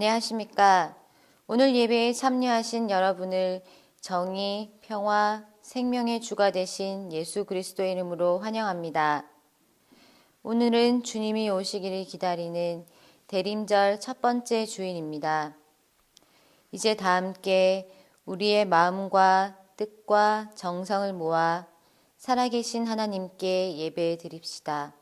안녕하십니까? 오늘 예배에 참여하신 여러분을 정의, 평화, 생명의 주가 되신 예수 그리스도의 이름으로 환영합니다. 오늘은 주님이 오시기를 기다리는 대림절 첫 번째 주일입니다. 이제 다 함께 우리의 마음과 뜻과 정성을 모아 살아계신 하나님께 예배 드립시다.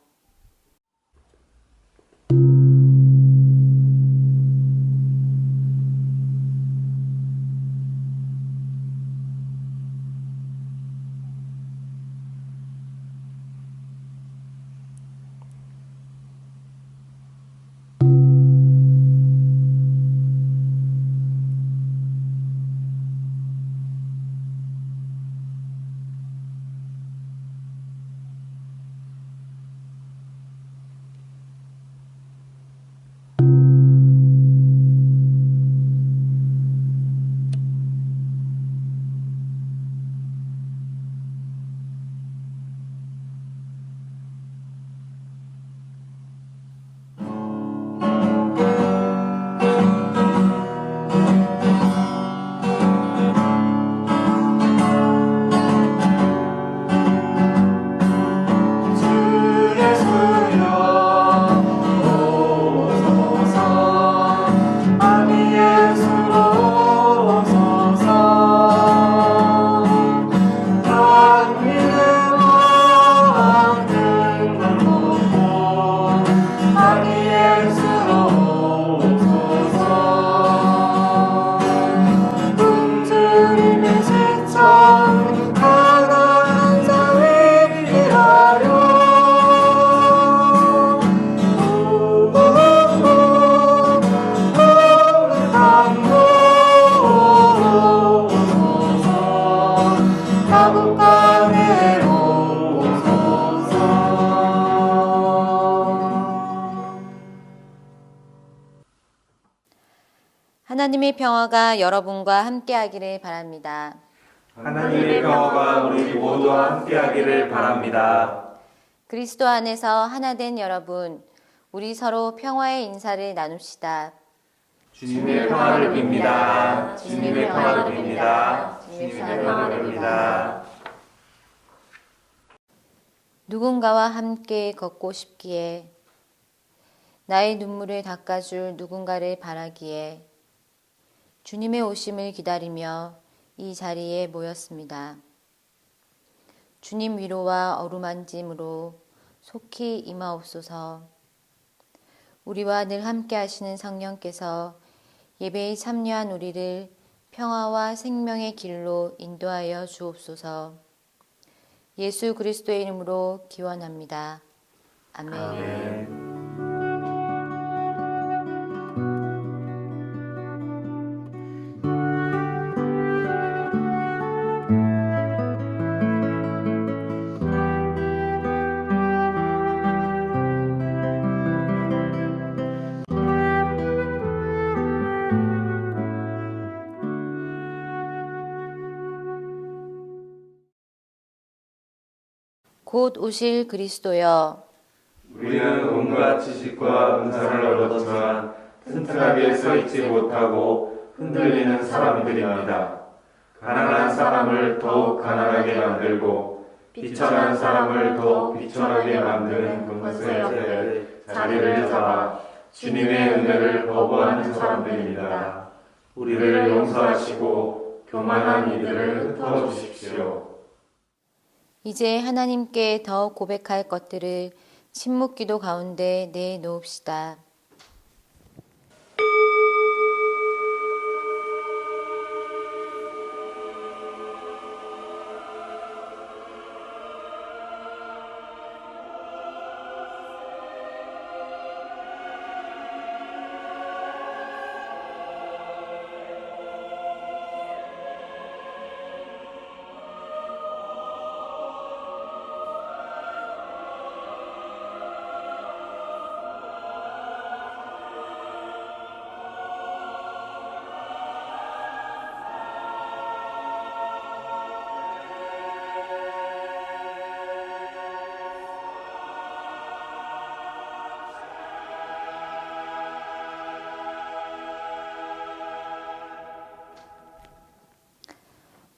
하나님의 평화가 여러분과 함께하기를 바랍니다. 하나님의 평화가 우리 모두와 함께하기를 바랍니다. 그리스도 안에서 하나 된 여러분, 우리 서로 평화의 인사를 나눕시다. 주님의 평화를 빕니다. 주님의 평화를 빕니다. 주님의 평화를 빕니다. 누군가와 함께 걷고 싶기에, 나의 눈물을 닦아줄 누군가를 바라기에 주님의 오심을 기다리며 이 자리에 모였습니다. 주님 위로와 어루만짐으로 속히 임하옵소서. 우리와 늘 함께 하시는 성령께서 예배에 참여한 우리를 평화와 생명의 길로 인도하여 주옵소서. 예수 그리스도의 이름으로 기원합니다. 아멘. 아멘. 곧 오실 그리스도여, 우리는 온갖 지식과 은사를 얻었지만 튼튼하게 서 있지 못하고 흔들리는 사람들입니다. 가난한 사람을 더욱 가난하게 만들고 비천한 사람을 더욱 비천하게 만드는 권세의 자리를 잡아 주님의 은혜를 거부하는 사람들입니다. 우리를 용서하시고 교만한 이들을 흩어주십시오. 이제 하나님께 더 고백할 것들을 침묵기도 가운데 내놓읍시다.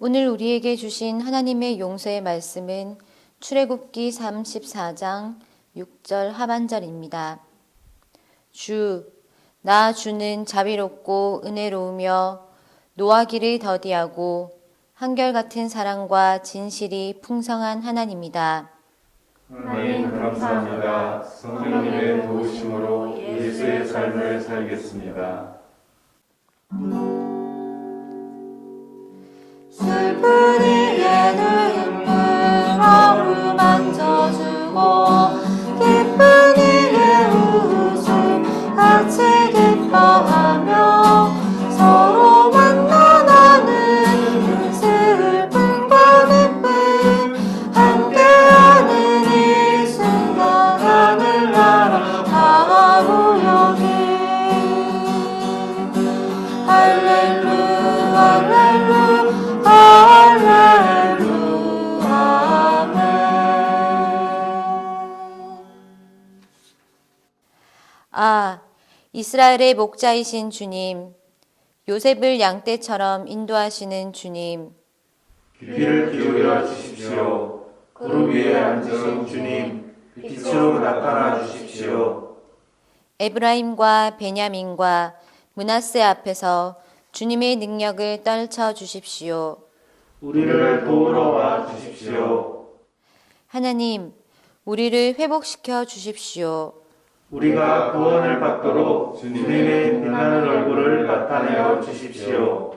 오늘 우리에게 주신 하나님의 용서의 말씀은 출애굽기 34장 6절 하반절입니다. 나 주는 자비롭고 은혜로우며 노하기를 더디하고 한결같은 사랑과 진실이 풍성한 하나님이다. 하나님 감사합니다. 성령님의 도우심으로 예수의 삶을 살겠습니다. 슬픈 이에는 눈물로 만져주고 기쁜 이에 웃음 같이 기뻐하며 서로 만나나는 슬픔과 기쁨 함께하는 이 순간 하늘나라 다 무역이 할렐루야 할렐루야 할렐루야 아멘. 이스라엘의 목자이신 주님, 요셉을 양떼처럼 인도하시는 주님, 귀를 기울여 주십시오. 구름 위에 앉으신 주님, 빛으로 나타나 주십시오. 에브라임과 베냐민과 므낫세 앞에서 주님의 능력을 떨쳐 주십시오. 우리를 도우러 와 주십시오. 하나님, 우리를 회복시켜 주십시오. 우리가 구원을 받도록 주님의 빛나는 얼굴을 나타내어 주십시오.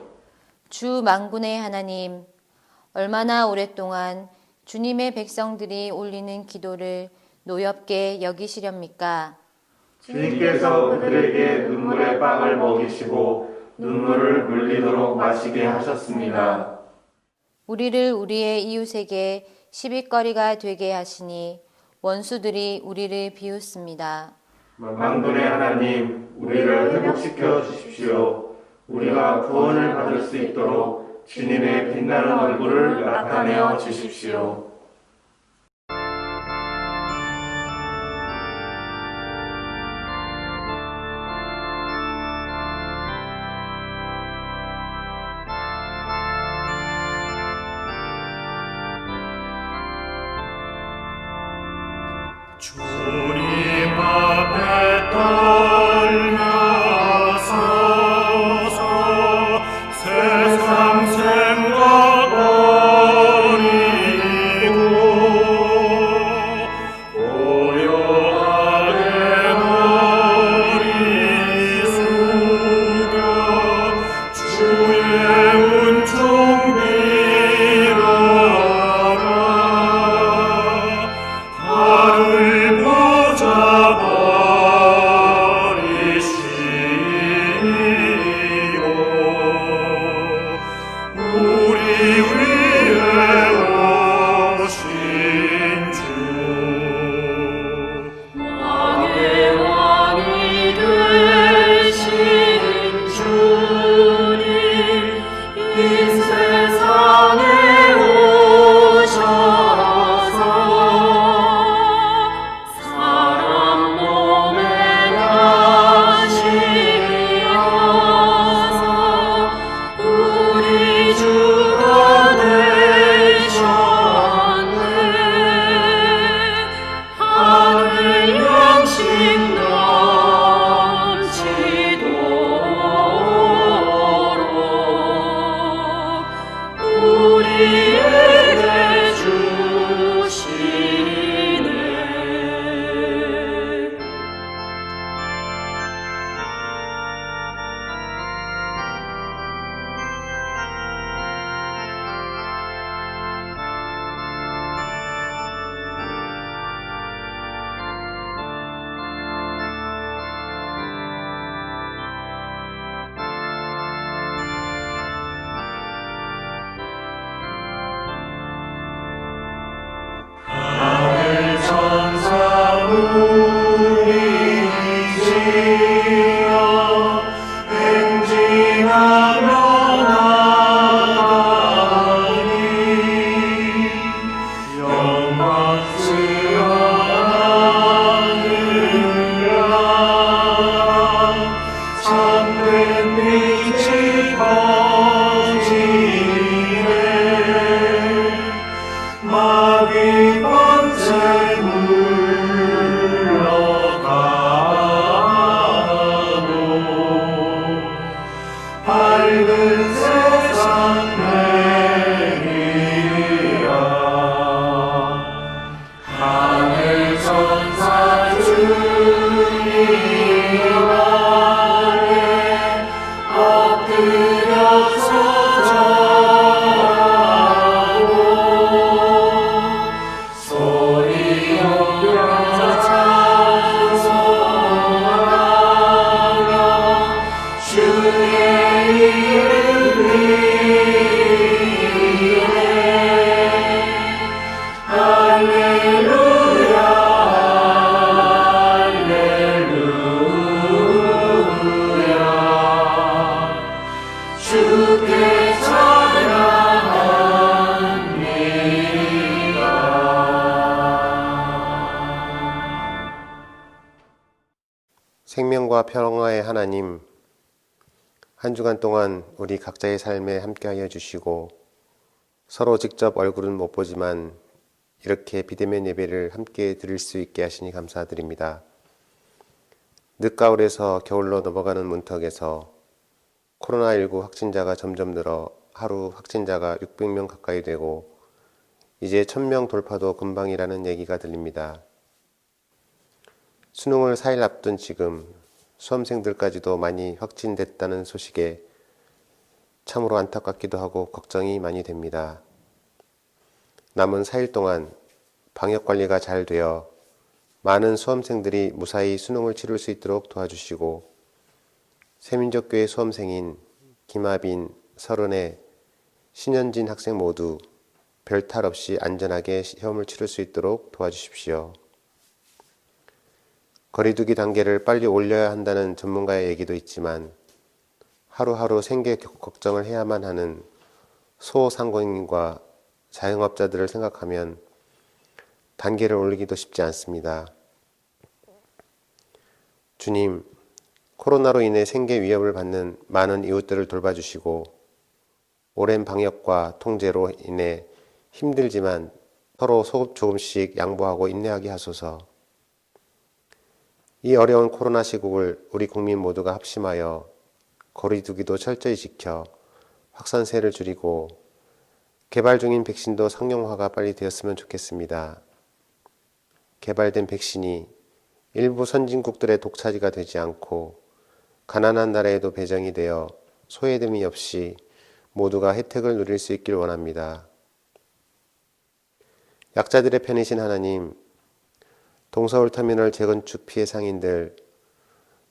주 만군의 하나님, 얼마나 오랫동안 주님의 백성들이 올리는 기도를 노엽게 여기시렵니까? 주님께서 그들에게 눈물의 빵을 먹이시고 눈물을 물리도록 마시게 하셨습니다. 우리를 우리의 이웃에게 시비거리가 되게 하시니 원수들이 우리를 비웃습니다. 만군의 하나님, 우리를 회복시켜 주십시오. 우리가 구원을 받을 수 있도록 주님의 빛나는 얼굴을 나타내어 주십시오. 주님 앞에 떨며 서서 세상 생각 버리고 고요하게 머리 숙여 주의 은총 빌어라. 하늘 보자 버리시고 우리 위에 오신 주 왕의 왕이 되신 주님 이 세상에 오셔서 사람 몸에 나시어서 우리 주가 되셨네. 하늘 양식 넘치도록 우리에게 주시네. 하늘 천사 우리지어 행진하며 나가니 영광스러운 하늘나라 참된 빛이 번지네. 밝은 세상 내리라. 하늘 천사 주님 아래 엎드려서 절하고 소리 높여 찬송하며 주의 이름 위에 할렐루야 할렐루야 주께 찬양합니다. 생명과 평화의 하나님, 한 주간 동안 우리 각자의 삶에 함께하여 주시고 서로 직접 얼굴은 못 보지만 이렇게 비대면 예배를 함께 드릴 수 있게 하시니 감사드립니다. 늦가을에서 겨울로 넘어가는 문턱에서 코로나19 확진자가 점점 늘어 하루 확진자가 600명 가까이 되고 이제 1000명 돌파도 금방이라는 얘기가 들립니다. 수능을 4일 앞둔 지금 수험생들까지도 많이 확진됐다는 소식에 참으로 안타깝기도 하고 걱정이 많이 됩니다. 남은 4일 동안 방역관리가 잘 되어 많은 수험생들이 무사히 수능을 치를 수 있도록 도와주시고 새민족교회 수험생인 김하빈, 서른의, 신현진 학생 모두 별 탈 없이 안전하게 시험을 치를 수 있도록 도와주십시오. 거리두기 단계를 빨리 올려야 한다는 전문가의 얘기도 있지만 하루하루 생계 걱정을 해야만 하는 소상공인과 자영업자들을 생각하면 단계를 올리기도 쉽지 않습니다. 주님, 코로나로 인해 생계 위협을 받는 많은 이웃들을 돌봐주시고 오랜 방역과 통제로 인해 힘들지만 서로 조금씩 양보하고 인내하게 하소서. 이 어려운 코로나 시국을 우리 국민 모두가 합심하여 거리두기도 철저히 지켜 확산세를 줄이고 개발 중인 백신도 상용화가 빨리 되었으면 좋겠습니다. 개발된 백신이 일부 선진국들의 독차지가 되지 않고 가난한 나라에도 배정이 되어 소외됨이 없이 모두가 혜택을 누릴 수 있길 원합니다. 약자들의 편이신 하나님, 동서울터미널 재건축 피해 상인들,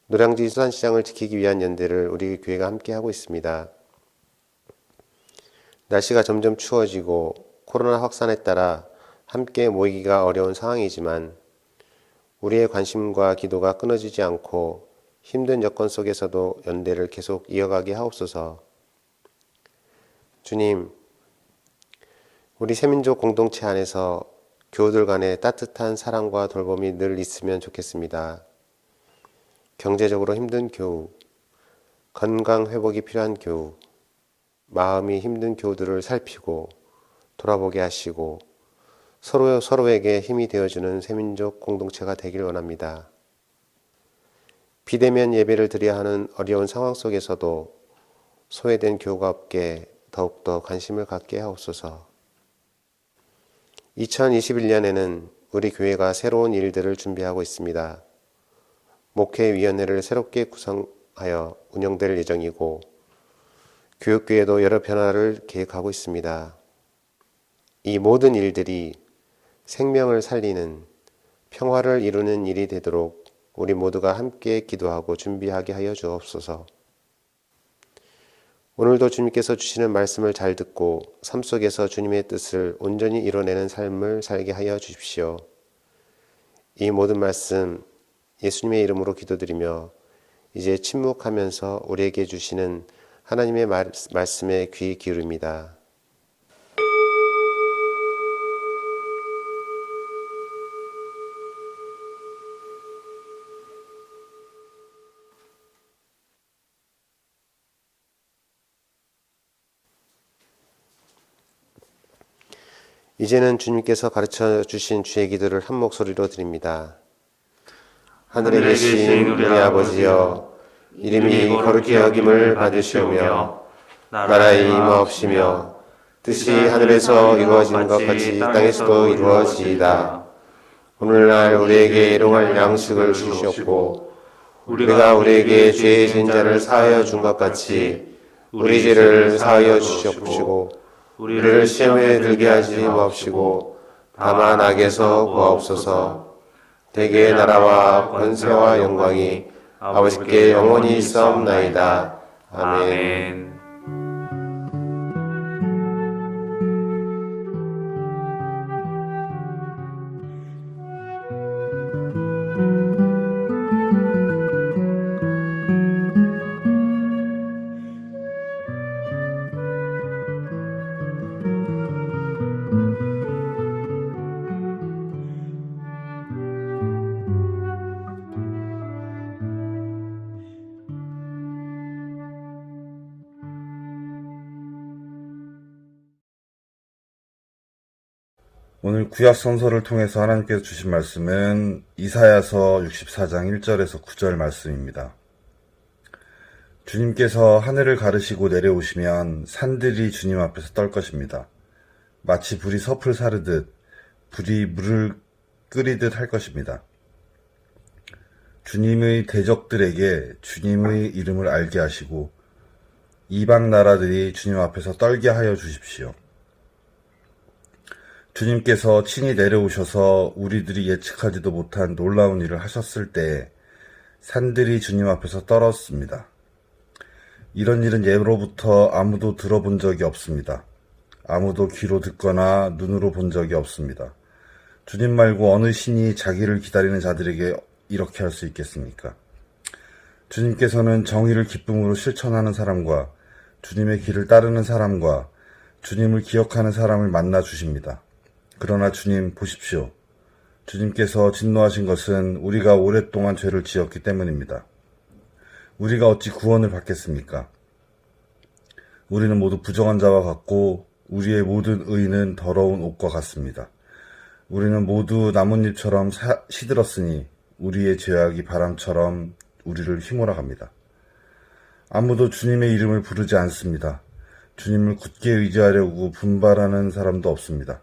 노량진 수산시장을 지키기 위한 연대를 우리 교회가 함께하고 있습니다. 날씨가 점점 추워지고 코로나 확산에 따라 함께 모이기가 어려운 상황이지만 우리의 관심과 기도가 끊어지지 않고 힘든 여건 속에서도 연대를 계속 이어가게 하옵소서. 주님, 우리 새민족 공동체 안에서 교우들 간의 따뜻한 사랑과 돌봄이 늘 있으면 좋겠습니다. 경제적으로 힘든 교우, 건강 회복이 필요한 교우, 마음이 힘든 교우들을 살피고 돌아보게 하시고 서로에게 힘이 되어주는 새민족 공동체가 되길 원합니다. 비대면 예배를 드려야 하는 어려운 상황 속에서도 소외된 교우가 없게 더욱더 관심을 갖게 하옵소서. 2021년에는 우리 교회가 새로운 일들을 준비하고 있습니다. 목회위원회를 새롭게 구성하여 운영될 예정이고 교육계에도 여러 변화를 계획하고 있습니다. 이 모든 일들이 생명을 살리는 평화를 이루는 일이 되도록 우리 모두가 함께 기도하고 준비하게 하여 주옵소서. 오늘도 주님께서 주시는 말씀을 잘 듣고 삶 속에서 주님의 뜻을 온전히 이뤄내는 삶을 살게 하여 주십시오. 이 모든 말씀 예수님의 이름으로 기도드리며 이제 침묵하면서 우리에게 주시는 하나님의 말씀에 귀 기울입니다. 이제는 주님께서 가르쳐 주신 주의 기도를 한 목소리로 드립니다. 하늘에 계신 우리 아버지여, 이름이 거룩히 여김을 받으시오며 나라의 임하옵시며 뜻이 하늘에서 이루어진 것 같이 땅에서도 이루어지이다. 오늘날 우리에게 일용할 양식을 주시옵고 우리가 우리에게 죄 지은 자를 사하여 준 것 같이 우리 죄를 사하여 주시옵시고 우리를 시험에 들게 하지 마옵시고 다만 악에서 구하옵소서. 대개 나라와 권세와 영광이 아버지께 영원히 있사옵나이다. 아멘. 오늘 구약 성서를 통해서 하나님께서 주신 말씀은 이사야서 64장 1절에서 9절 말씀입니다. 주님께서 하늘을 가르시고 내려오시면 산들이 주님 앞에서 떨 것입니다. 마치 불이 섭을 사르듯 불이 물을 끓이듯 할 것입니다. 주님의 대적들에게 주님의 이름을 알게 하시고 이방 나라들이 주님 앞에서 떨게 하여 주십시오. 주님께서 친히 내려오셔서 우리들이 예측하지도 못한 놀라운 일을 하셨을 때 산들이 주님 앞에서 떨었습니다. 이런 일은 예로부터 아무도 들어본 적이 없습니다. 아무도 귀로 듣거나 눈으로 본 적이 없습니다. 주님 말고 어느 신이 자기를 기다리는 자들에게 이렇게 할 수 있겠습니까? 주님께서는 정의를 기쁨으로 실천하는 사람과 주님의 길을 따르는 사람과 주님을 기억하는 사람을 만나 주십니다. 그러나 주님 보십시오. 주님께서 진노하신 것은 우리가 오랫동안 죄를 지었기 때문입니다. 우리가 어찌 구원을 받겠습니까? 우리는 모두 부정한 자와 같고 우리의 모든 의는 더러운 옷과 같습니다. 우리는 모두 나뭇잎처럼 시들었으니 우리의 죄악이 바람처럼 우리를 휘몰아갑니다. 아무도 주님의 이름을 부르지 않습니다. 주님을 굳게 의지하려고 분발하는 사람도 없습니다.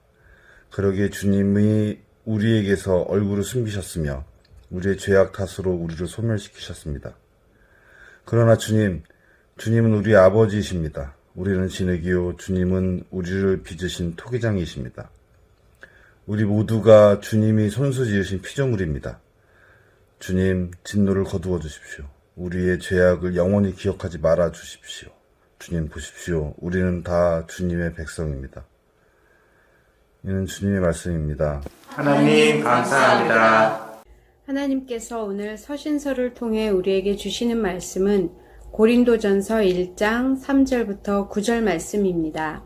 그러기에 주님이 우리에게서 얼굴을 숨기셨으며 우리의 죄악 탓으로 우리를 소멸시키셨습니다. 그러나 주님은 우리의 아버지이십니다. 우리는 진흙이요 주님은 우리를 빚으신 토기장이십니다. 우리 모두가 주님이 손수 지으신 피조물입니다. 주님, 진노를 거두어 주십시오. 우리의 죄악을 영원히 기억하지 말아 주십시오. 주님 보십시오. 우리는 다 주님의 백성입니다. 이는 주님의 말씀입니다. 하나님 감사합니다. 하나님께서 오늘 서신서를 통해 우리에게 주시는 말씀은 고린도전서 1장 3절부터 9절 말씀입니다.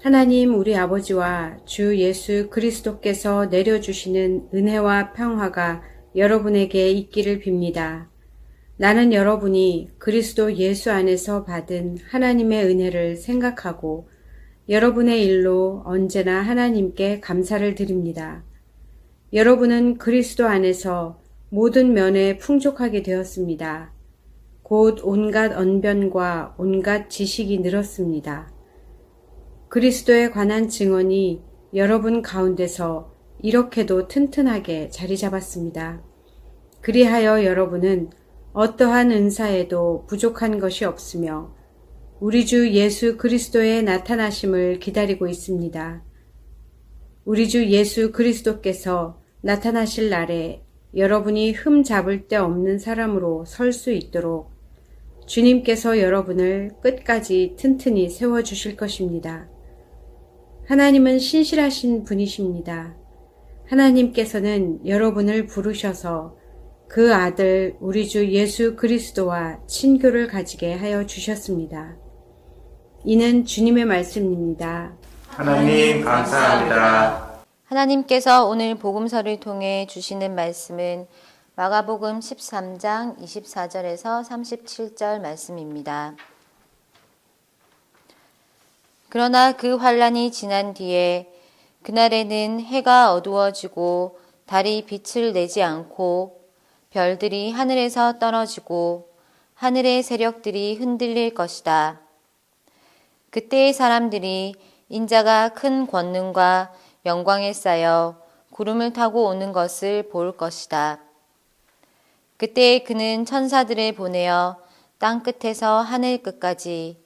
하나님 우리 아버지와 주 예수 그리스도께서 내려주시는 은혜와 평화가 여러분에게 있기를 빕니다. 나는 여러분이 그리스도 예수 안에서 받은 하나님의 은혜를 생각하고 여러분의 일로 언제나 하나님께 감사를 드립니다. 여러분은 그리스도 안에서 모든 면에 풍족하게 되었습니다. 곧 온갖 언변과 온갖 지식이 늘었습니다. 그리스도에 관한 증언이 여러분 가운데서 이렇게도 튼튼하게 자리 잡았습니다. 그리하여 여러분은 어떠한 은사에도 부족한 것이 없으며 우리 주 예수 그리스도의 나타나심을 기다리고 있습니다. 우리 주 예수 그리스도께서 나타나실 날에 여러분이 흠 잡을 데 없는 사람으로 설 수 있도록 주님께서 여러분을 끝까지 튼튼히 세워주실 것입니다. 하나님은 신실하신 분이십니다. 하나님께서는 여러분을 부르셔서 그 아들 우리 주 예수 그리스도와 친교를 가지게 하여 주셨습니다. 이는 주님의 말씀입니다. 하나님 감사합니다. 하나님께서 오늘 복음서를 통해 주시는 말씀은 마가복음 13장 24절에서 37절 말씀입니다. 그러나 그 환란이 지난 뒤에 그날에는 해가 어두워지고 달이 빛을 내지 않고 별들이 하늘에서 떨어지고 하늘의 세력들이 흔들릴 것이다. 그때의 사람들이 인자가 큰 권능과 영광에 쌓여 구름을 타고 오는 것을 볼 것이다. 그때 그는 천사들을 보내어 땅 끝에서 하늘 끝까지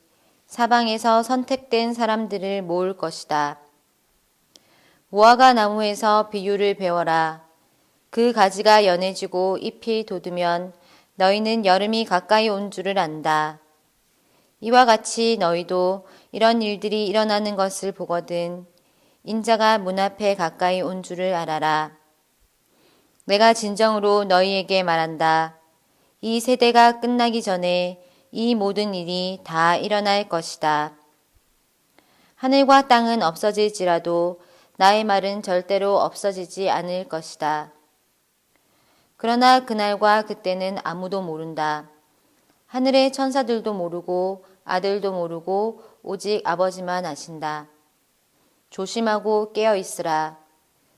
사방에서 선택된 사람들을 모을 것이다. 무화과 나무에서 비유를 배워라. 그 가지가 연해지고 잎이 돋으면 너희는 여름이 가까이 온 줄을 안다. 이와 같이 너희도 이런 일들이 일어나는 것을 보거든 인자가 문 앞에 가까이 온 줄을 알아라. 내가 진정으로 너희에게 말한다. 이 세대가 끝나기 전에 이 모든 일이 다 일어날 것이다. 하늘과 땅은 없어질지라도 나의 말은 절대로 없어지지 않을 것이다. 그러나 그날과 그때는 아무도 모른다. 하늘의 천사들도 모르고 아들도 모르고 오직 아버지만 아신다. 조심하고 깨어 있으라.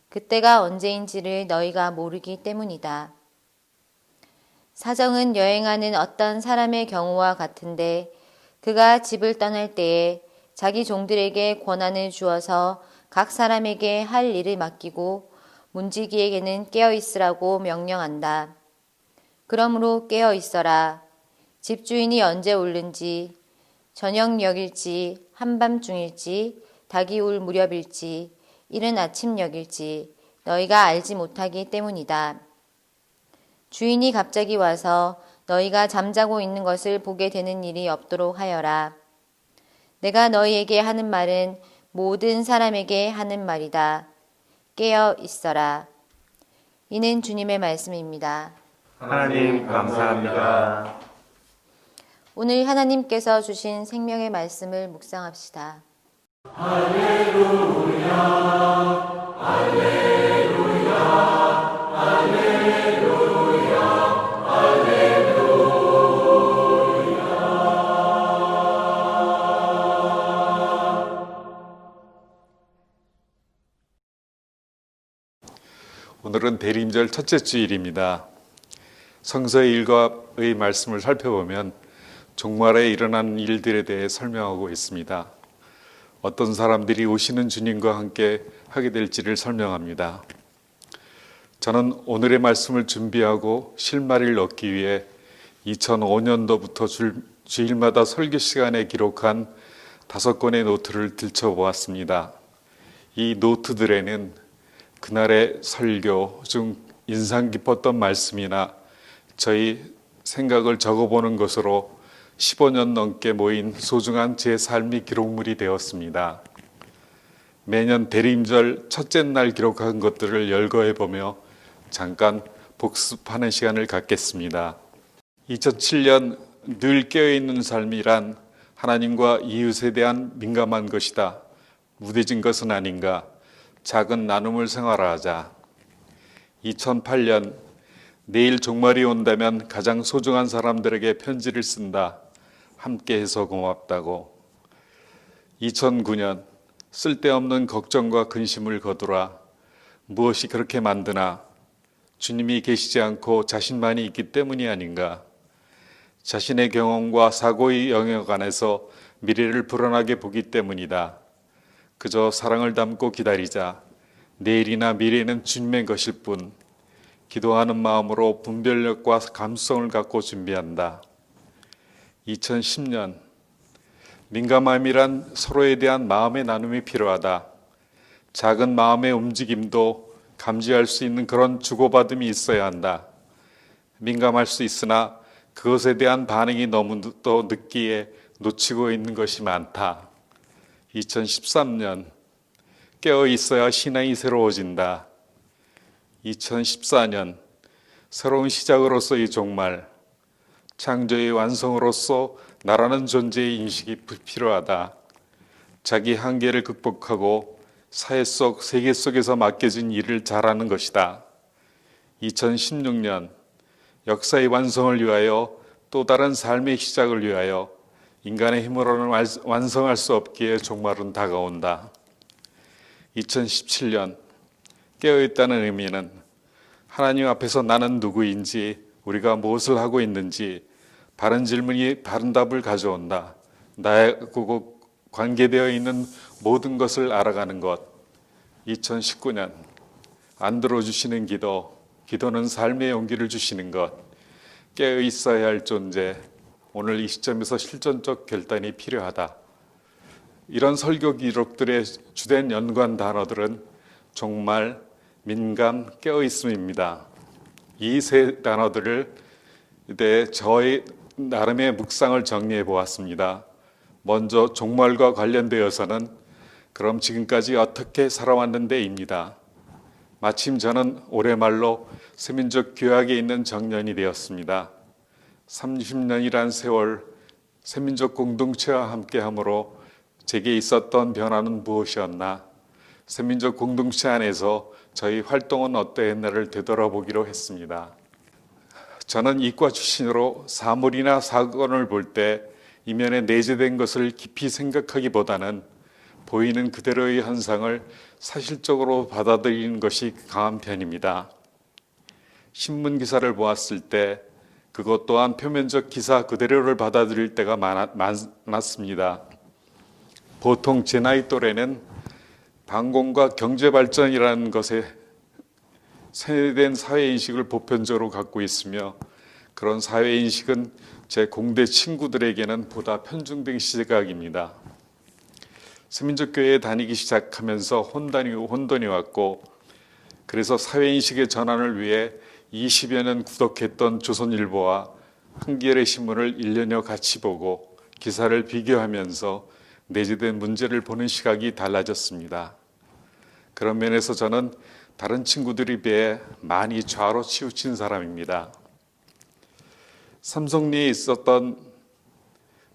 그때가 언제인지를 너희가 모르기 때문이다. 사정은 여행하는 어떤 사람의 경우와 같은데 그가 집을 떠날 때에 자기 종들에게 권한을 주어서 각 사람에게 할 일을 맡기고 문지기에게는 깨어 있으라고 명령한다. 그러므로 깨어 있어라. 집주인이 언제 오는지, 저녁녘일지, 한밤중일지, 닭이 울 무렵일지, 이른 아침녘일지 너희가 알지 못하기 때문이다. 주인이 갑자기 와서 너희가 잠자고 있는 것을 보게 되는 일이 없도록 하여라. 내가 너희에게 하는 말은 모든 사람에게 하는 말이다. 깨어 있어라. 이는 주님의 말씀입니다. 하나님 감사합니다. 오늘 하나님께서 주신 생명의 말씀을 묵상합시다. 오늘은 대림절 첫째 주일입니다. 성서 일과의 말씀을 살펴보면 종말에 일어난 일들에 대해 설명하고 있습니다. 어떤 사람들이 오시는 주님과 함께 하게 될지를 설명합니다. 저는 오늘의 말씀을 준비하고 실마리를 얻기 위해 2005년도부터 주일마다 설교 시간에 기록한 5권의 노트를 들춰보았습니다. 이 노트들에는 그날의 설교 중 인상 깊었던 말씀이나 저희 생각을 적어보는 것으로 15년 넘게 모인 소중한 제 삶의 기록물이 되었습니다. 매년 대림절 첫째 날 기록한 것들을 열거해보며 잠깐 복습하는 시간을 갖겠습니다. 2007년 늘 깨어있는 삶이란 하나님과 이웃에 대한 민감한 것이다. 무뎌진 것은 아닌가. 작은 나눔을 생활하자. 2008년 내일 종말이 온다면 가장 소중한 사람들에게 편지를 쓴다. 함께해서 고맙다고. 2009년 쓸데없는 걱정과 근심을 거두라. 무엇이 그렇게 만드나? 주님이 계시지 않고 자신만이 있기 때문이 아닌가? 자신의 경험과 사고의 영역 안에서 미래를 불안하게 보기 때문이다. 그저 사랑을 담고 기다리자. 내일이나 미래는 주님의 것일 뿐. 기도하는 마음으로 분별력과 감수성을 갖고 준비한다. 2010년 민감함이란 서로에 대한 마음의 나눔이 필요하다. 작은 마음의 움직임도 감지할 수 있는 그런 주고받음이 있어야 한다. 민감할 수 있으나 그것에 대한 반응이 너무 또 늦기에 놓치고 있는 것이 많다. 2013년 깨어 있어야 신앙이 새로워진다. 2014년 새로운 시작으로서의 종말, 창조의 완성으로서 나라는 존재의 인식이 필요하다. 자기 한계를 극복하고 사회 속, 세계 속에서 맡겨진 일을 잘하는 것이다. 2016년 역사의 완성을 위하여 또 다른 삶의 시작을 위하여 인간의 힘으로는 완성할 수 없기에 종말은 다가온다. 2017년 깨어있다는 의미는 하나님 앞에서 나는 누구인지, 우리가 무엇을 하고 있는지, 바른 질문이 바른 답을 가져온다. 나하고 관계되어 있는 모든 것을 알아가는 것. 2019년 안 들어주시는 기도는 삶의 용기를 주시는 것. 깨어 있어야 할 존재. 오늘 이 시점에서 실존적 결단이 필요하다. 이런 설교 기록들의 주된 연관 단어들은 정말 민감, 깨어 있음입니다. 이 세 단어들을 저의 나름의 묵상을 정리해 보았습니다. 먼저 종말과 관련되어서는 그럼 지금까지 어떻게 살아왔는데입니다. 마침 저는 올해 말로 세민족 교학에 있는 정년이 되었습니다. 30년이란 세월 세민족 공동체와 함께함으로 제게 있었던 변화는 무엇이었나? 세민족 공동체 안에서 저희 활동은 어떠했나를 되돌아보기로 했습니다. 저는 이과 출신으로 사물이나 사건을 볼 때 이면에 내재된 것을 깊이 생각하기보다는 보이는 그대로의 현상을 사실적으로 받아들이는 것이 강한 편입니다. 신문 기사를 보았을 때 그것 또한 표면적 기사 그대로를 받아들일 때가 많았습니다. 보통 제 나이 또래는 방공과 경제 발전이라는 것에 세뇌된 사회인식을 보편적으로 갖고 있으며 그런 사회인식은 제 공대 친구들에게는 보다 편중된 시각입니다. 세민족교회에 다니기 시작하면서 혼돈이 왔고 그래서 사회인식의 전환을 위해 20여 년 구독했던 조선일보와 한겨레 신문을 1년여 같이 보고 기사를 비교하면서 내재된 문제를 보는 시각이 달라졌습니다. 그런 면에서 저는 다른 친구들에 비해 많이 좌로 치우친 사람입니다. 삼성리에 있었던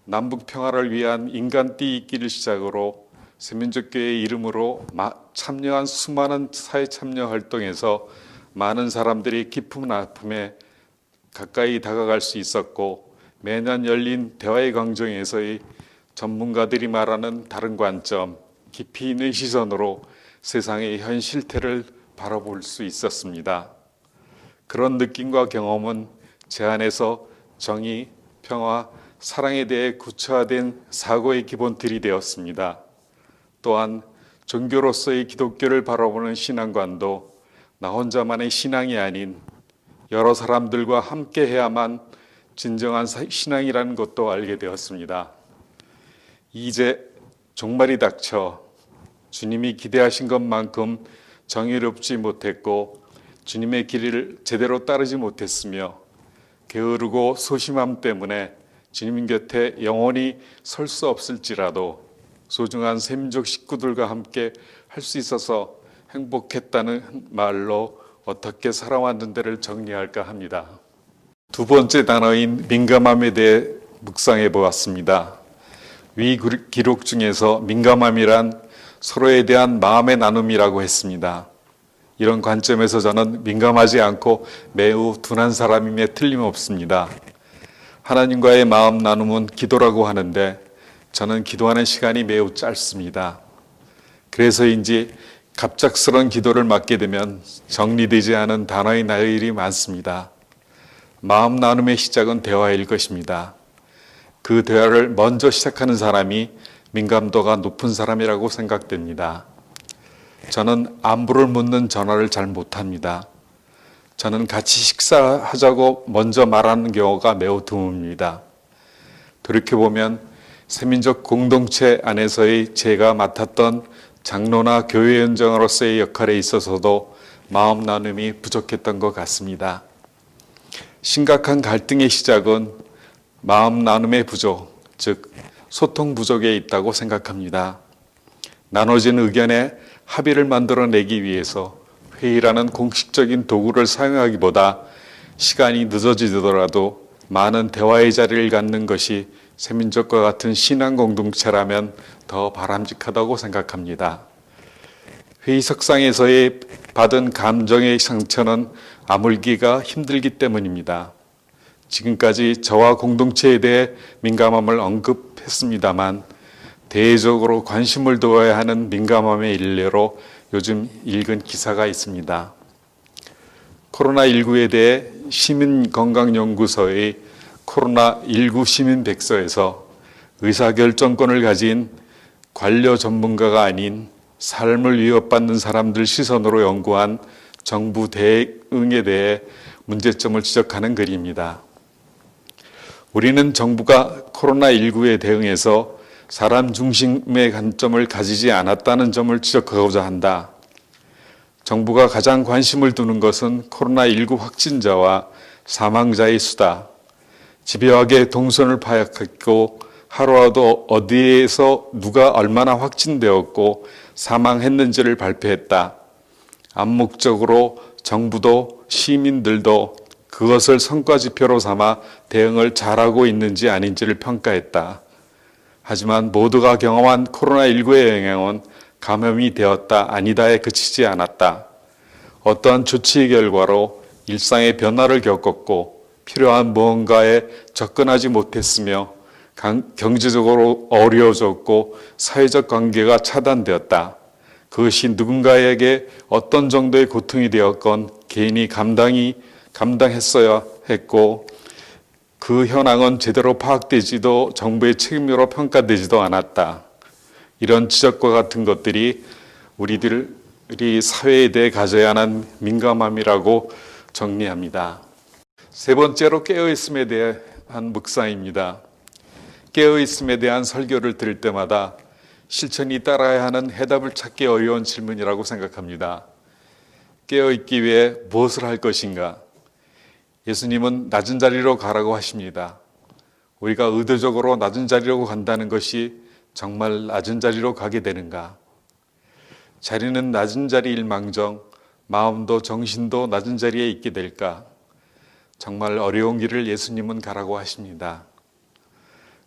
남북 평화를 위한 인간 띠입기를 시작으로 세민족교회 이름으로 참여한 수많은 사회 참여 활동에서 많은 사람들이 깊은 아픔에 가까이 다가갈 수 있었고 매년 열린 대화의 광장에서의 전문가들이 말하는 다른 관점, 깊이 있는 시선으로 세상의 현 실태를 바라볼 수 있었습니다. 그런 느낌과 경험은 제 안에서 정의, 평화, 사랑에 대해 구체화된 사고의 기본틀이 되었습니다. 또한 종교로서의 기독교를 바라보는 신앙관도 나 혼자만의 신앙이 아닌 여러 사람들과 함께 해야만 진정한 신앙이라는 것도 알게 되었습니다. 이제 종말이 닥쳐 주님이 기대하신 것만큼 정의롭지 못했고 주님의 길을 제대로 따르지 못했으며 게으르고 소심함 때문에 주님 곁에 영원히 설 수 없을지라도 소중한 세민족 식구들과 함께 할 수 있어서 행복했다는 말로 어떻게 살아왔는지를 정리할까 합니다. 두 번째 단어인 민감함에 대해 묵상해 보았습니다. 위 기록 중에서 민감함이란 서로에 대한 마음의 나눔이라고 했습니다. 이런 관점에서 저는 민감하지 않고 매우 둔한 사람임에 틀림없습니다. 하나님과의 마음 나눔은 기도라고 하는데 저는 기도하는 시간이 매우 짧습니다. 그래서인지 갑작스러운 기도를 맡게 되면 정리되지 않은 단어의 나열이 많습니다. 마음 나눔의 시작은 대화일 것입니다. 그 대화를 먼저 시작하는 사람이 민감도가 높은 사람이라고 생각됩니다. 저는 안부를 묻는 전화를 잘 못합니다. 저는 같이 식사하자고 먼저 말하는 경우가 매우 드뭅니다. 돌이켜보면 세민족 공동체 안에서의 제가 맡았던 장로나 교회 현장으로서의 역할에 있어서도 마음 나눔이 부족했던 것 같습니다. 심각한 갈등의 시작은 마음 나눔의 부족, 즉 소통 부족에 있다고 생각합니다. 나눠진 의견에 합의를 만들어내기 위해서 회의라는 공식적인 도구를 사용하기보다 시간이 늦어지더라도 많은 대화의 자리를 갖는 것이 세민족과 같은 신앙 공동체라면 더 바람직하다고 생각합니다. 회의석상에서의 받은 감정의 상처는 아물기가 힘들기 때문입니다. 지금까지 저와 공동체에 대해 민감함을 언급했습니다만 대외적으로 관심을 두어야 하는 민감함의 일례로 요즘 읽은 기사가 있습니다. 코로나19에 대해 시민건강연구소의 코로나19 시민백서에서 의사결정권을 가진 관료 전문가가 아닌 삶을 위협받는 사람들 시선으로 연구한 정부 대응에 대해 문제점을 지적하는 글입니다. 우리는 정부가 코로나19에 대응해서 사람 중심의 관점을 가지지 않았다는 점을 지적하고자 한다. 정부가 가장 관심을 두는 것은 코로나19 확진자와 사망자의 수다. 집요하게 동선을 파악했고 하루라도 어디에서 누가 얼마나 확진되었고 사망했는지를 발표했다. 암묵적으로 정부도 시민들도 그것을 성과지표로 삼아 대응을 잘하고 있는지 아닌지를 평가했다. 하지만 모두가 경험한 코로나19의 영향은 감염이 되었다 아니다에 그치지 않았다. 어떠한 조치의 결과로 일상의 변화를 겪었고 필요한 무언가에 접근하지 못했으며 경제적으로 어려워졌고 사회적 관계가 차단되었다. 그것이 누군가에게 어떤 정도의 고통이 되었건 개인이 감당했어야 했고 그 현황은 제대로 파악되지도 정부의 책임으로 평가되지도 않았다. 이런 지적과 같은 것들이 우리들이 사회에 대해 가져야 하는 민감함이라고 정리합니다. 세 번째로 깨어있음에 대한 묵상입니다. 깨어있음에 대한 설교를 들을 때마다 실천이 따라야 하는 해답을 찾기 어려운 질문이라고 생각합니다. 깨어있기 위해 무엇을 할 것인가? 예수님은 낮은 자리로 가라고 하십니다. 우리가 의도적으로 낮은 자리로 간다는 것이 정말 낮은 자리로 가게 되는가? 자리는 낮은 자리일망정 마음도 정신도 낮은 자리에 있게 될까? 정말 어려운 길을 예수님은 가라고 하십니다.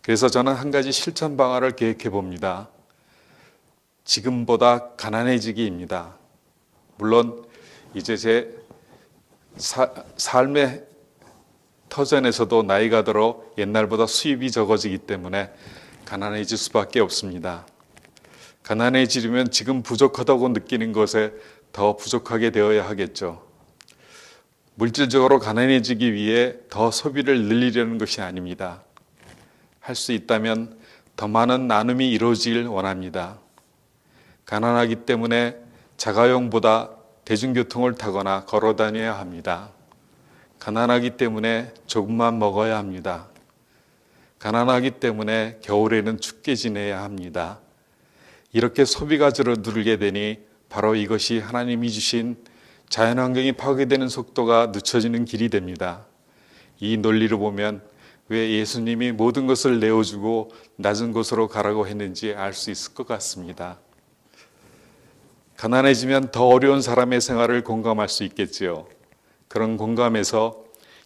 그래서 저는 한 가지 실천 방안을 계획해 봅니다. 지금보다 가난해지기입니다. 물론 이제 제 삶의 터전에서도 나이가 들어 옛날보다 수입이 적어지기 때문에 가난해질 수밖에 없습니다. 가난해지려면 지금 부족하다고 느끼는 것에 더 부족하게 되어야 하겠죠. 물질적으로 가난해지기 위해 더 소비를 늘리려는 것이 아닙니다. 할 수 있다면 더 많은 나눔이 이루어지길 원합니다. 가난하기 때문에 자가용보다 대중교통을 타거나 걸어 다녀야 합니다. 가난하기 때문에 조금만 먹어야 합니다. 가난하기 때문에 겨울에는 춥게 지내야 합니다. 이렇게 소비가 줄어들게 되니 바로 이것이 하나님이 주신 자연환경이 파괴되는 속도가 늦춰지는 길이 됩니다. 이 논리를 보면 왜 예수님이 모든 것을 내어주고 낮은 곳으로 가라고 했는지 알 수 있을 것 같습니다. 가난해지면 더 어려운 사람의 생활을 공감할 수 있겠지요. 그런 공감에서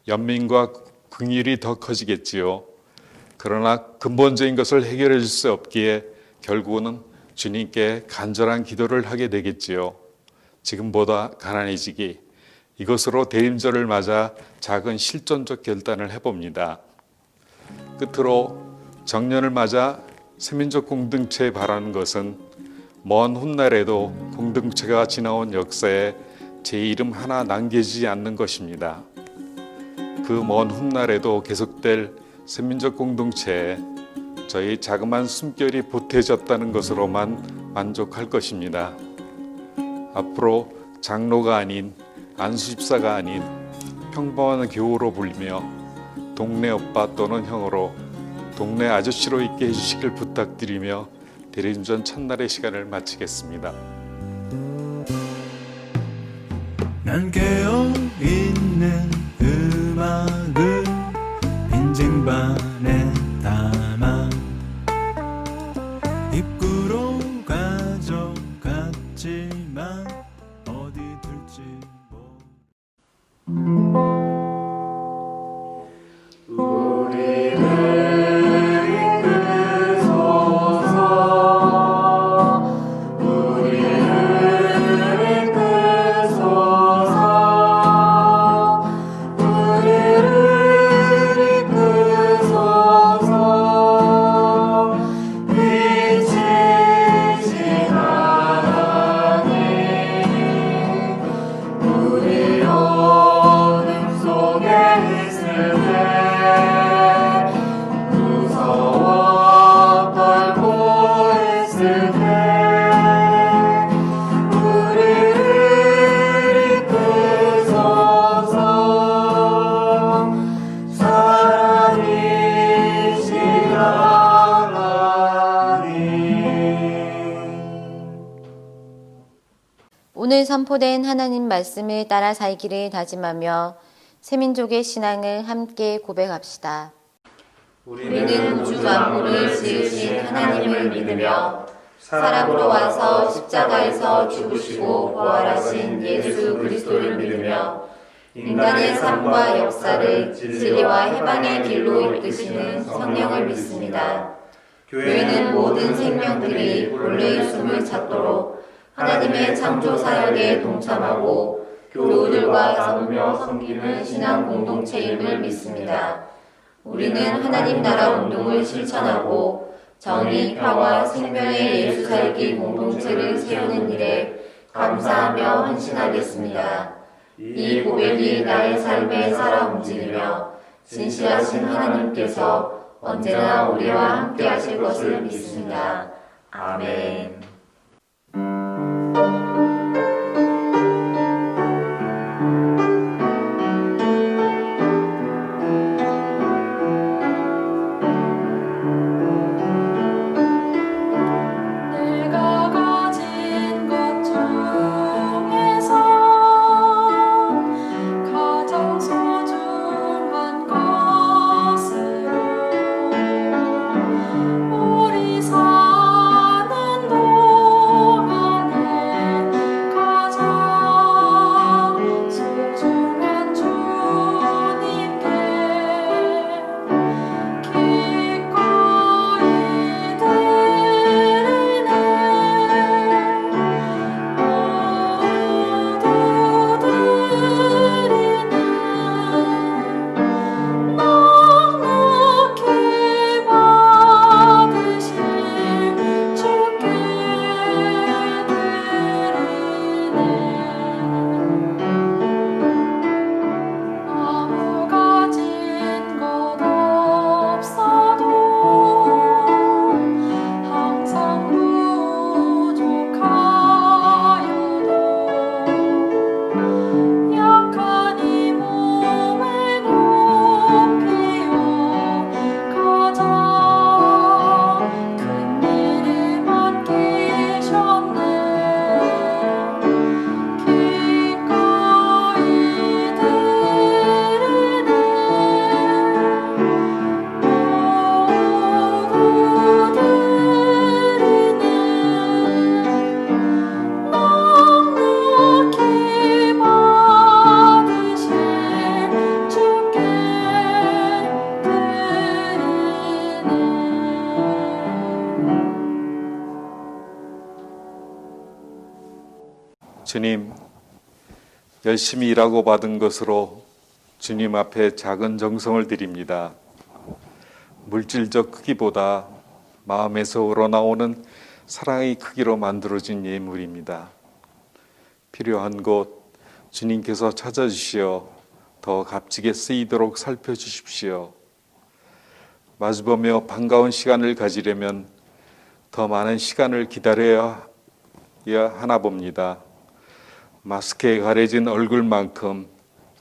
연민과 긍휼이 더 커지겠지요. 그러나 근본적인 것을 해결해 줄 수 없기에 결국은 주님께 간절한 기도를 하게 되겠지요. 지금보다 가난해지기, 이것으로 대임절을 맞아 작은 실존적 결단을 해봅니다. 끝으로 정년을 맞아 세민족 공동체에 바라는 것은 먼 훗날에도 공동체가 지나온 역사에 제 이름 하나 남겨지지 않는 것입니다. 그 먼 훗날에도 계속될 세민족 공동체에 저희 자그마한 숨결이 보태졌다는 것으로만 만족할 것입니다. 앞으로 장로가 아닌 안수집사가 아닌 평범한 교우로 불리며 동네 오빠 또는 형으로 동네 아저씨로 있게 해주시길 부탁드리며 대리운전 첫날의 시간을 마치겠습니다. 난 깨어있는 음악을 빈쟁반에 담아 입구로 가져갔지만 어디 둘지 빛이 오늘 선포된 하나님 말씀을 따라 살기를 다짐하며 세민족의 신앙을 함께 고백합시다. 우리는 우주 만물을 지으신 하나님을 믿으며 사람으로 와서 십자가에서 죽으시고 부활하신 예수 그리스도를 믿으며 인간의 삶과 역사를 진리와 해방의 길로 이끄시는 성령을 믿습니다. 교회는 모든 생명들이 본래의 숨을 찾도록 하나님의 창조 사역에 동참하고 교우들과 싸우며 섬기는 신앙 공동체임을 믿습니다. 우리는 하나님 나라 운동을 실천하고 정의, 평화, 생명의 예수 살기 공동체를 세우는 일에 감사하며 헌신하겠습니다. 이 고백이 나의 삶에 살아 움직이며 진실하신 하나님께서 언제나 우리와 함께 하실 것을 믿습니다. 아멘. 주님, 열심히 일하고 받은 것으로 주님 앞에 작은 정성을 드립니다. 물질적 크기보다 마음에서 우러나오는 사랑의 크기로 만들어진 예물입니다. 필요한 곳 주님께서 찾아주시어 더 값지게 쓰이도록 살펴주십시오. 마주보며 반가운 시간을 가지려면 더 많은 시간을 기다려야 하나 봅니다. 마스크에 가려진 얼굴만큼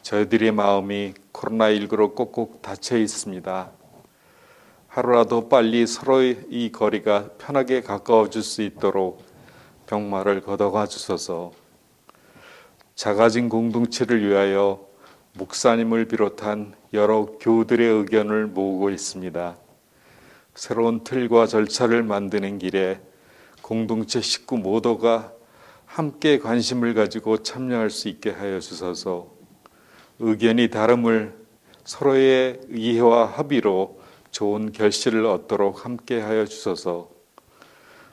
저희들의 마음이 코로나19로 꼭꼭 닫혀 있습니다. 하루라도 빨리 서로의 이 거리가 편하게 가까워질 수 있도록 병마를 걷어가 주소서. 작아진 공동체를 위하여 목사님을 비롯한 여러 교우들의 의견을 모으고 있습니다. 새로운 틀과 절차를 만드는 길에 공동체 식구 모두가 함께 관심을 가지고 참여할 수 있게 하여 주소서. 의견이 다름을 서로의 이해와 합의로 좋은 결실을 얻도록 함께 하여 주소서.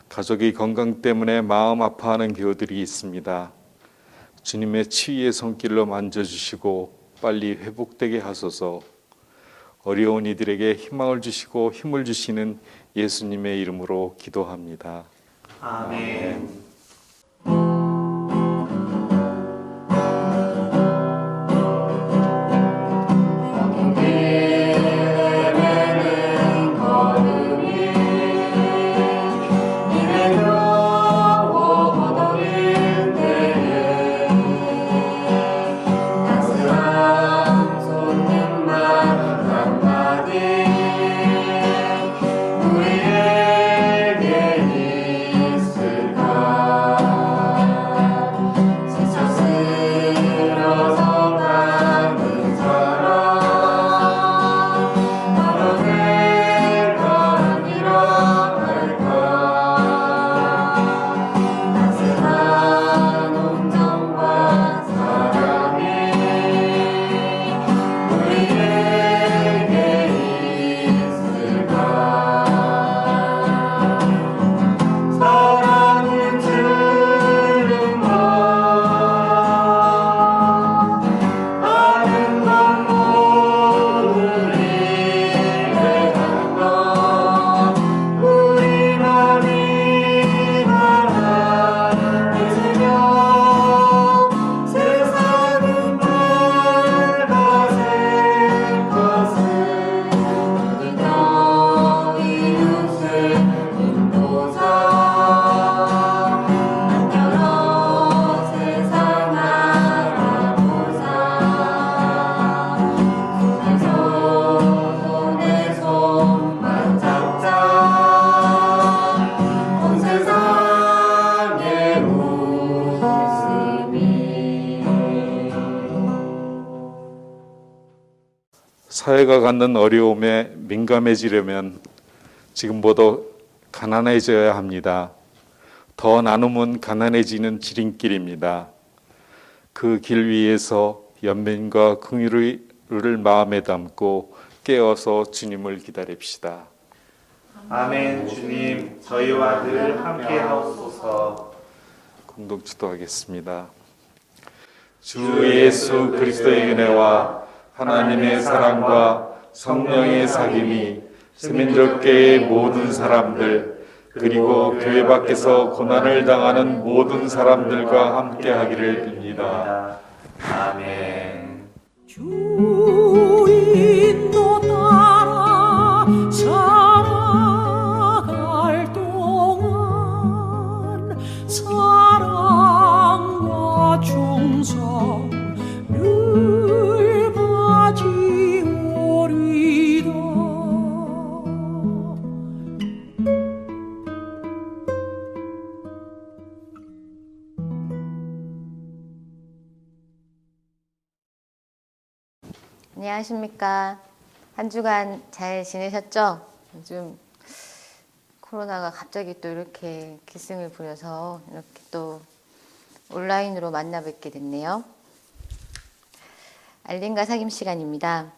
가족의 건강 때문에 마음 아파하는 교우들이 있습니다. 주님의 치유의 손길로 만져주시고 빨리 회복되게 하소서. 어려운 이들에게 희망을 주시고 힘을 주시는 예수님의 이름으로 기도합니다. 아멘. 우리에게 있을까? 사회가 갖는 어려움에 민감해지려면 지금보다 가난해져야 합니다. 더 나누면 가난해지는 지름길입니다. 그 길 위에서 연민과 긍휼을 마음에 담고 깨어서 주님을 기다립시다. 아멘. 주님, 저희와 늘 함께 하옵소서. 공동 기도하겠습니다. 주 예수 그리스도의 은혜와 하나님의 사랑과 성령의 사귐이 세민족계의 모든 사람들 그리고 교회 밖에서 고난을 당하는 모든 사람들과 함께 하기를 빕니다. 아멘. 주 인도 따라 살아갈 동안 사랑과 충성 늘 가지오리다. 안녕하십니까. 한 주간 잘 지내셨죠? 요즘 코로나가 갑자기 또 이렇게 기승을 부려서 이렇게 또 온라인으로 만나 뵙게 됐네요. 알림과 사귐 시간입니다.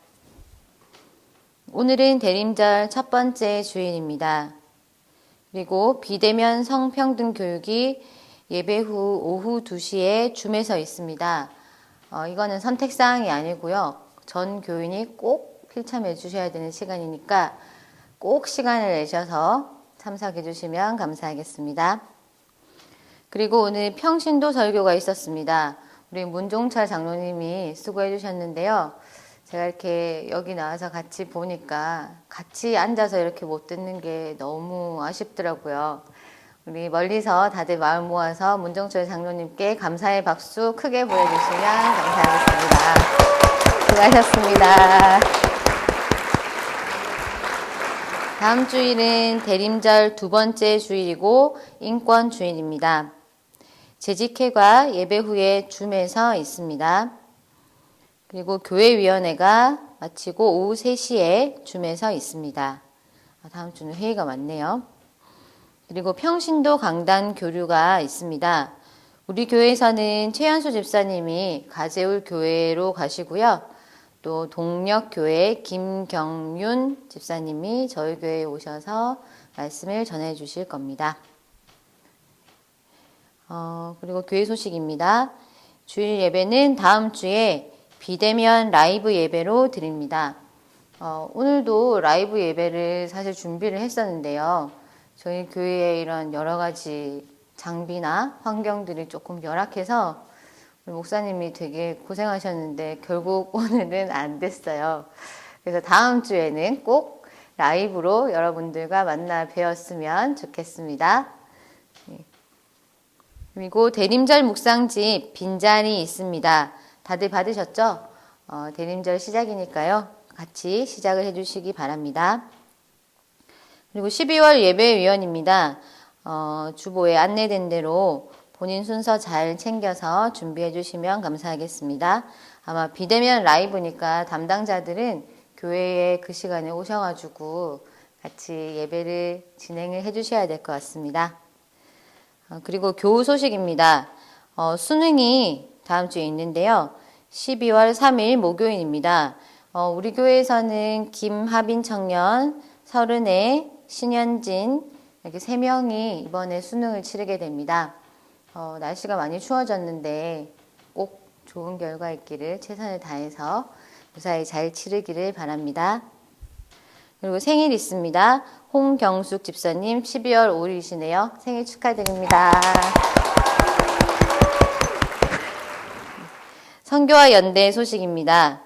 오늘은 대림절 첫 번째 주일입니다. 그리고 비대면 성평등 교육이 예배 후 오후 2시에 줌에서 있습니다. 이거는 선택사항이 아니고요. 전 교인이 꼭 필참해 주셔야 되는 시간이니까 꼭 시간을 내셔서 참석해 주시면 감사하겠습니다. 그리고 오늘 평신도 설교가 있었습니다. 우리 문종철 장로님이 수고해 주셨는데요. 제가 이렇게 여기 나와서 같이 보니까 같이 앉아서 이렇게 못 듣는 게 너무 아쉽더라고요. 우리 멀리서 다들 마음 모아서 문종철 장로님께 감사의 박수 크게 보내주시면 감사하겠습니다. 수고하셨습니다. 다음 주일은 대림절 두 번째 주일이고 인권 주일입니다. 재직회가 예배 후에 줌에서 있습니다. 그리고 교회위원회가 마치고 오후 3시에 줌에서 있습니다. 다음 주는 회의가 많네요. 그리고 평신도 강단 교류가 있습니다. 우리 교회에서는 최연수 집사님이 가재울 교회로 가시고요. 또 동력교회 김경윤 집사님이 저희 교회에 오셔서 말씀을 전해 주실 겁니다. 그리고 교회 소식입니다. 주일 예배는 다음 주에 비대면 라이브 예배로 드립니다. 오늘도 라이브 예배를 사실 준비를 했었는데요. 저희 교회의 이런 여러 가지 장비나 환경들이 조금 열악해서 우리 목사님이 되게 고생하셨는데 결국 오늘은 안 됐어요. 그래서 다음 주에는 꼭 라이브로 여러분들과 만나 뵈었으면 좋겠습니다. 그리고 대림절 묵상집 빈자리 있습니다. 다들 받으셨죠? 대림절 시작이니까요. 같이 시작을 해주시기 바랍니다. 그리고 12월 예배위원입니다. 주보에 안내된 대로 본인 순서 잘 챙겨서 준비해 주시면 감사하겠습니다. 아마 비대면 라이브니까 담당자들은 교회에 그 시간에 오셔가지고 같이 예배를 진행을 해 주셔야 될 것 같습니다. 그리고 교우 소식입니다. 수능이 다음 주에 있는데요. 12월 3일 목요일입니다. 우리 교회에서는 김하빈 청년, 서른애, 신현진 이렇게 3명이 이번에 수능을 치르게 됩니다. 날씨가 많이 추워졌는데 꼭 좋은 결과 있기를 최선을 다해서 무사히 잘 치르기를 바랍니다. 그리고 생일 있습니다. 홍경숙 집사님 12월 5일이시네요. 생일 축하드립니다. 선교와 연대 소식입니다.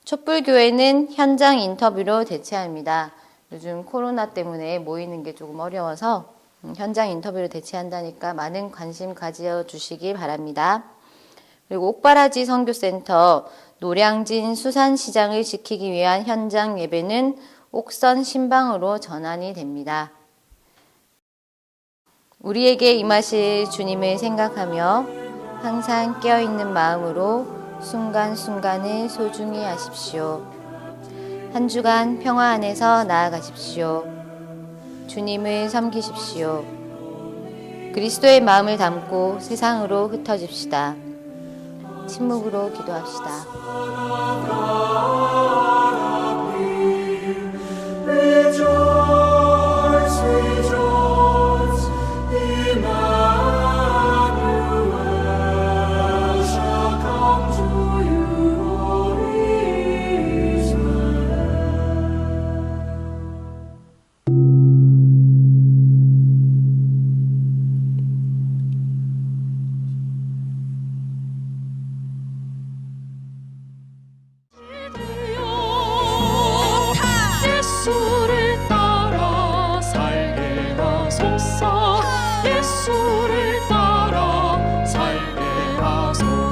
촛불교회는 현장 인터뷰로 대체합니다. 요즘 코로나 때문에 모이는 게 조금 어려워서 현장 인터뷰로 대체한다니까 많은 관심 가져주시기 바랍니다. 그리고 옥바라지 선교센터 노량진 수산시장을 지키기 위한 현장 예배는 옥선 신방으로 전환이 됩니다. 우리에게 임하실 주님을 생각하며 항상 깨어있는 마음으로 순간순간을 소중히 하십시오. 한 주간 평화 안에서 나아가십시오. 주님을 섬기십시오. 그리스도의 마음을 담고 세상으로 흩어집시다. 침묵으로 기도합시다. 예수를 따라 살게 하소서. 예수를 따라 살게 하소서.